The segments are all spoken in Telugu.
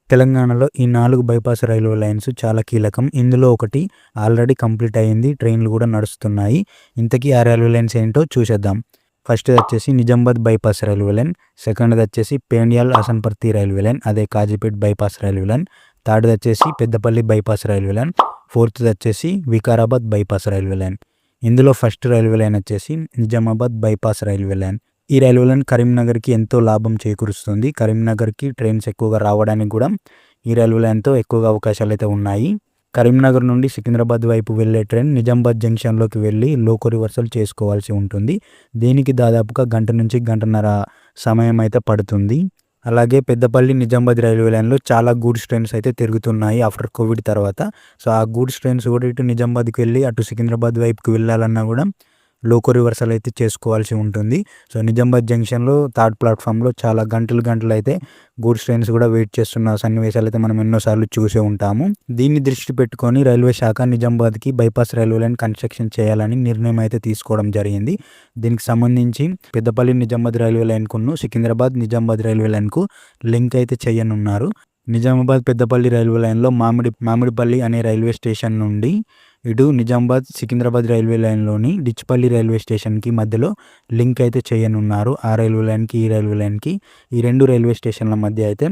తెలంగాణలో ఈ 4 బైపాస్ రైల్వే లైన్స్ చాలా కీలకం. ఇందులో ఒకటి ఆల్రెడీ కంప్లీట్ అయింది. ట్రైన్‌లు కూడా నడుస్తున్నాయి. ఇంతకీ ఆ రైల్వే లైన్స్ ఏంటో చూసేద్దాం. ఫస్ట్‌దొచ్చేసి నిజామాబాద్ బైపాస్ రైల్వే లైన్. సెకండ్‌దొచ్చేసి పేండ్యాల్ హసన్పర్తి రైల్వే లైన్. అదే కాజీపేట్ బైపాస్ రైల్వే లైన్. థర్డ్‌దొచ్చేసి పెద్దపల్లి బైపాస్ రైల్వే లైన్. ఫోర్త్‌దొచ్చేసి వికారాబాద్ బైపాస్ రైల్వే లైన్. ఇందులో ఫస్ట్ రైల్వే లైన్ వచ్చేసి నిజామాబాద్ బైపాస్ రైల్వే లైన్. ఈ రైల్వే లైన్ కరీంనగర్‌కి ఎంతో లాభం చేకూరుస్తుంది. కరీంనగర్‌కి ట్రైన్స్ ఎక్కువగా రావడానికి కూడా ఈ రైల్వే లైన్‌తో ఎక్కువగా అవకాశాలైతే ఉన్నాయి. కరీంనగర్ నుండి సికింద్రాబాద్ వైపు వెళ్ళే ట్రైన్ నిజామాబాద్ జంక్షన్‌లోకి వెళ్ళి లోకో రివర్సల్ చేసుకోవాల్సి ఉంటుంది. దీనికి దాదాపుగా గంట నుంచి గంటన్నర సమయం అయితే పడుతుంది. అలాగే పెద్దపల్లి నిజామాబాద్ రైల్వే లైన్‌లో చాలా గూడ్స్ ట్రైన్స్ అయితే తిరుగుతున్నాయి ఆఫ్టర్ కోవిడ్ తర్వాత. సో, ఆ గూడ్స్ ట్రైన్స్ కూడా ఇటు నిజామాబాద్‌కి వెళ్ళి అటు సికింద్రాబాద్ వైపుకి వెళ్ళాలన్నా కూడా లోకో రివర్సల్ అయితే చేసుకోవాల్సి ఉంటుంది. సో, నిజామాబాద్ జంక్షన్‌లో థర్డ్ ప్లాట్‌ఫామ్‌లో చాలా గంటలైతే గూడ్స్ ట్రైన్స్ కూడా వెయిట్ చేస్తున్న సన్నివేశాలైతే మనం ఎన్నోసార్లు చూసే ఉంటాము. దీన్ని దృష్టి పెట్టుకొని రైల్వే శాఖ నిజామాబాద్‌కి బైపాస్ రైల్వే లైన్ కన్‌స్ట్రక్షన్ చేయాలని నిర్ణయం అయితే తీసుకోవడం జరిగింది. దీనికి సంబంధించి పెద్దపల్లి నిజామాబాద్ రైల్వే లైన్‌కును సికింద్రాబాద్ నిజామాబాద్ రైల్వే లైన్‌కు లింక్ అయితే చేయనున్నారు. నిజామాబాద్ పెద్దపల్లి రైల్వే లైన్‌లో మామిడిపల్లి అనే రైల్వే స్టేషన్ నుండి ఇటు నిజామాబాద్ సికింద్రాబాద్ రైల్వే లైన్‌లోని డిచ్పల్లి రైల్వే స్టేషన్‌కి మధ్యలో లింక్ అయితే చేయనున్నారు. ఆ రైల్వే లైన్‌కి, ఈ రైల్వే లైన్‌కి, ఈ 2 రైల్వే స్టేషన్ల మధ్య అయితే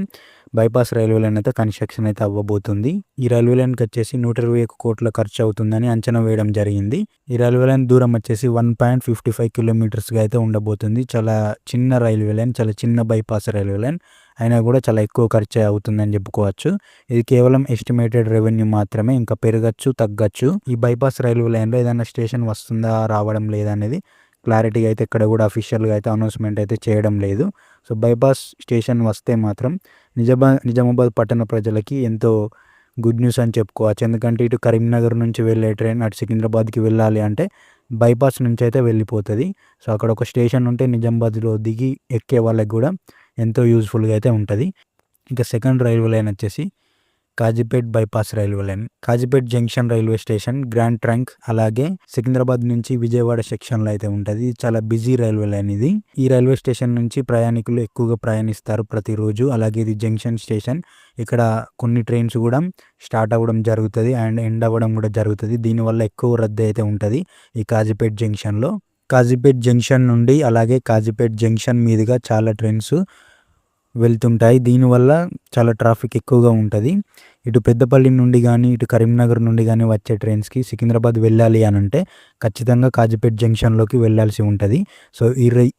బైపాస్ రైల్వే లైన్ అయితే కన్‌స్ట్రక్షన్ అయితే అవ్వబోతుంది. ఈ రైల్వే లైన్‌కి వచ్చేసి 121 కోట్ల ఖర్చు అవుతుందని అంచనా వేయడం జరిగింది. ఈ రైల్వే లైన్ దూరం వచ్చేసి 1.55 కిలోమీటర్స్‌గా అయితే ఉండబోతుంది. చాలా చిన్న రైల్వే లైన్, చాలా చిన్న బైపాస్ రైల్వే లైన్. అయినా కూడా చాలా ఎక్కువ ఖర్చే అవుతుందని చెప్పుకోవచ్చు. ఇది కేవలం ఎస్టిమేటెడ్ రెవెన్యూ మాత్రమే. ఇంకా పెరగచ్చు, తగ్గచ్చు. ఈ బైపాస్ రైల్వే లైన్‌లో ఏదైనా స్టేషన్ వస్తుందా, రావడం లేదా అనేది క్లారిటీగా అయితే ఎక్కడ కూడా అఫీషియల్‌గా అయితే అనౌన్స్‌మెంట్ అయితే చేయడం లేదు. సో, బైపాస్ స్టేషన్ వస్తే మాత్రం నిజామాబాద్ పట్టణ ప్రజలకి ఎంతో గుడ్ న్యూస్ అని చెప్పుకోవచ్చు. ఎందుకంటే ఇటు కరీంనగర్ నుంచి వెళ్ళే ట్రైన్ అటు సికింద్రాబాద్‌కి వెళ్ళాలి అంటే బైపాస్ నుంచి అయితే వెళ్ళిపోతది. సో, అక్కడ ఒక స్టేషన్ ఉంటే నిజామాబాద్‌లో దిగి ఎక్కే వాళ్ళకి కూడా ఎంతో యూజ్‌ఫుల్‌గా అయితే ఉంటది. ఇంకా సెకండ్ రైల్వే లైన్ వచ్చేసి Kazipet bypass railway line. Kazipet junction railway station, grand trunk అలాగే సికింద్రాబాద్ నుంచి విజయవాడ సెక్షన్‌లో అయితే ఉంటది. చాలా బిజీ రైల్వే లైన్ ఇది. ఈ రైల్వే స్టేషన్ నుంచి ప్రయాణికులు ఎక్కువగా ప్రయాణిస్తారు ప్రతిరోజు. అలాగే ఇది జంక్షన్ స్టేషన్. ఇక్కడ కొన్ని ట్రైన్స్ కూడా స్టార్ట్ అవ్వడం జరుగుతది అండ్ ఎండ్ అవ్వడం కూడా జరుగుతది. దీనివల్ల ఎక్కువ రద్దీ అయితే ఉంటది ఈ కాజీపేట్ జంక్షన్‌లో. కాజీపేట్ జంక్షన్ నుండి అలాగే కాజీపేట్ జంక్షన్ మీదుగా చాలా ట్రైన్స్ వెళ్తుంటాయి. దీనివల్ల చాలా ట్రాఫిక్ ఎక్కువగా ఉంటది. ఇటు పెద్దపల్లి నుండి గానీ, ఇటు కరీంనగర్ నుండి గానీ వచ్చే ట్రైన్స్‌కి సికింద్రాబాద్ వెళ్ళాలి అనంటే ఖచ్చితంగా కాజీపేట్ జంక్షన్‌లోకి వెళ్ళాల్సి ఉంటది. సో,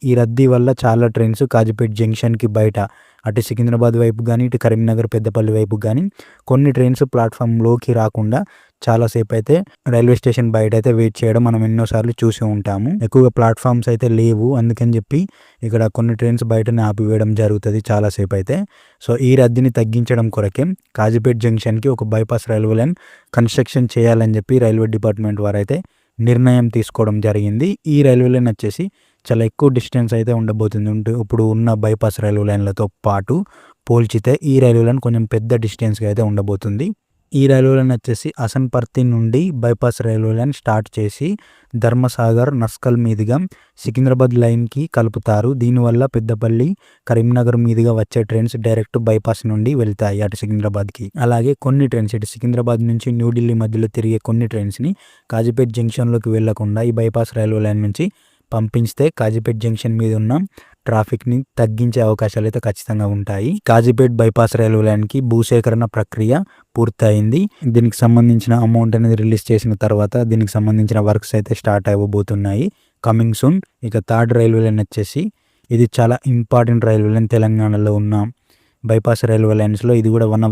ఈ రద్దీ వల్ల చాలా ట్రైన్స్ కాజీపేట్ జంక్షన్‌కి బయట అటు సికింద్రాబాద్ వైపు గానీ, ఇటు కరీంనగర్ పెద్దపల్లి వైపు గానీ కొన్ని ట్రైన్స్ ప్లాట్‌ఫామ్‌లోకి రాకుండా చాలా సేపయితే రైల్వే స్టేషన్ బయటైతే వెయిట్ చేయడం మనం ఎన్నోసార్లు చూసి ఉంటాము. ఎక్కువగా ప్లాట్‌ఫామ్స్ అయితే లేవు. అందుకని చెప్పి ఇక్కడ కొన్ని ట్రైన్స్ బయటనే ఆపివేయడం జరుగుతది చాలా సేపయితే. సో, ఈ రద్దీని తగ్గించడం కొరకే కాజీపేట్ జంక్షన్‌కి ఒక బైపాస్ రైల్వే లైన్ కన్‌స్ట్రక్షన్ చేయాలని చెప్పి రైల్వే డిపార్ట్‌మెంట్ వారైతే నిర్ణయం తీసుకోవడం జరిగింది. ఈ రైల్వే లైన్ వచ్చేసి చాలా ఎక్కువ డిస్టెన్స్ అయితే ఉండబోతుంది. ఇప్పుడు ఉన్న బైపాస్ రైల్వే లైన్‌లతో పాటు పోల్చితే ఈ రైల్వే లైన్ కొంచెం పెద్ద డిస్టెన్స్‌గా అయితే ఉండబోతుంది. ఈ రైల్వే లైన్ వచ్చేసి హసన్పర్తి నుండి బైపాస్ రైల్వే లైన్ స్టార్ట్ చేసి ధర్మసాగర్, నస్కల్ మీదుగా సికింద్రాబాద్ లైన్‌కి కలుపుతారు. దీనివల్ల పెద్దపల్లి, కరీంనగర్ మీదుగా వచ్చే ట్రైన్స్ డైరెక్ట్ బైపాస్ నుండి వెళ్తాయి అటు సికింద్రాబాద్‌కి. అలాగే కొన్ని ట్రైన్స్ ఇటు సికింద్రాబాద్ నుంచి న్యూఢిల్లీ మధ్యలో తిరిగే కొన్ని ట్రైన్స్‌ని కాజీపేట్ జంక్షన్‌లోకి వెళ్లకుండా ఈ బైపాస్ రైల్వే లైన్ నుంచి పంపించితే కాజీపేట్ జంక్షన్ మీద ఉన్న ట్రాఫిక్‌ని తగ్గించే అవకాశాలు అయితే ఖచ్చితంగా ఉంటాయి. కాజీపేట్ బైపాస్ రైల్వే లైన్‌కి భూసేకరణ ప్రక్రియ పూర్తయింది. దీనికి సంబంధించిన అమౌంట్ అనేది రిలీజ్ చేసిన తర్వాత దీనికి సంబంధించిన వర్క్స్ అయితే స్టార్ట్ అవ్వబోతున్నాయి కమింగ్ సూన్. ఇక థర్డ్ రైల్వే లైన్ వచ్చేసి ఇది చాలా ఇంపార్టెంట్ రైల్వే లైన్. తెలంగాణలో ఉన్న బైపాస్ రైల్వే లైన్స్‌లో ఇది కూడా one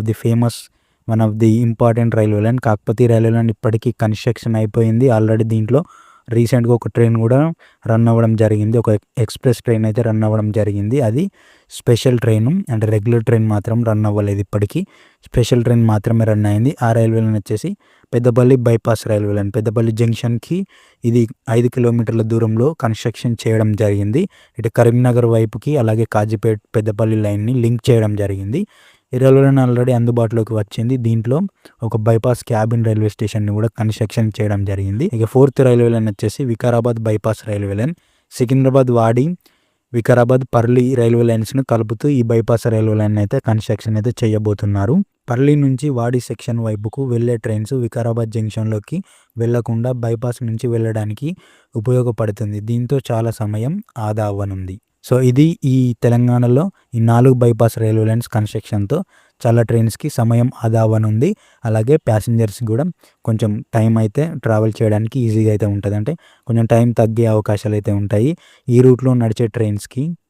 of the important railway line. కాకపోతే ఈ రైల్వే లైన్ ఇప్పటికీ కన్‌స్ట్రక్షన్ అయిపోయింది. ఆల్రెడీ దీంట్లో రీసెంట్‌గా ఒక ట్రైన్ కూడా రన్ అవ్వడం జరిగింది. ఒక ఎక్స్‌ప్రెస్ ట్రైన్ అయితే రన్ అవ్వడం జరిగింది. అది స్పెషల్ ట్రైను. అంటే రెగ్యులర్ ట్రైన్ మాత్రం రన్ అవ్వలేదు ఇప్పటికి. స్పెషల్ ట్రైన్ మాత్రమే రన్ అయింది. ఆ రైల్వే లైన్ వచ్చేసి Peddapalli bypass railway line. Peddapalli జంక్షన్‌కి ఇది 5 కిలోమీటర్ల దూరంలో కన్‌స్ట్రక్షన్ చేయడం జరిగింది. ఇటు కరీంనగర్ వైపుకి అలాగే కాజీపేట్ పెద్దపల్లి లైన్‌ని లింక్ చేయడం జరిగింది. ఈ రైల్వే లైన్ ఆల్రెడీ అందుబాటులోకి వచ్చింది. దీంట్లో ఒక బైపాస్ క్యాబిన్ రైల్వే స్టేషన్‌ని కూడా కన్‌స్ట్రక్షన్ చేయడం జరిగింది. ఇక ఫోర్త్ రైల్వే లైన్ వచ్చేసి Vikarabad bypass railway line. Secunderabad వాడి వికారాబాద్ పర్లి రైల్వే లైన్స్ను కలుపుతూ ఈ బైపాస్ రైల్వే లైన్ అయితే కన్స్ట్రక్షన్ అయితే చేయబోతున్నారు. పర్లి నుంచి వాడి సెక్షన్ వైపుకు వెళ్ళే ట్రైన్స్ వికారాబాద్ జంక్షన్లోకి వెళ్లకుండా బైపాస్ నుంచి వెళ్ళడానికి ఉపయోగపడుతుంది. దీంతో చాలా సమయం ఆదా అవ్వనుంది. సో ఇది ఈ తెలంగాణలో ఈ 4 బైపాస్ రైల్వే లైన్స్ కన్స్ట్రక్షన్తో చాలా ట్రైన్స్కి సమయం ఆదా అవ్వనుంది. అలాగే ప్యాసింజర్స్ కూడా కొంచెం టైం అయితే ట్రావెల్ చేయడానికి ఈజీగా అయితే ఉంటుంది. అంటే కొంచెం టైం తగ్గే అవకాశాలు అయితే ఉంటాయి ఈ రూట్లో నడిచే ట్రైన్స్కి.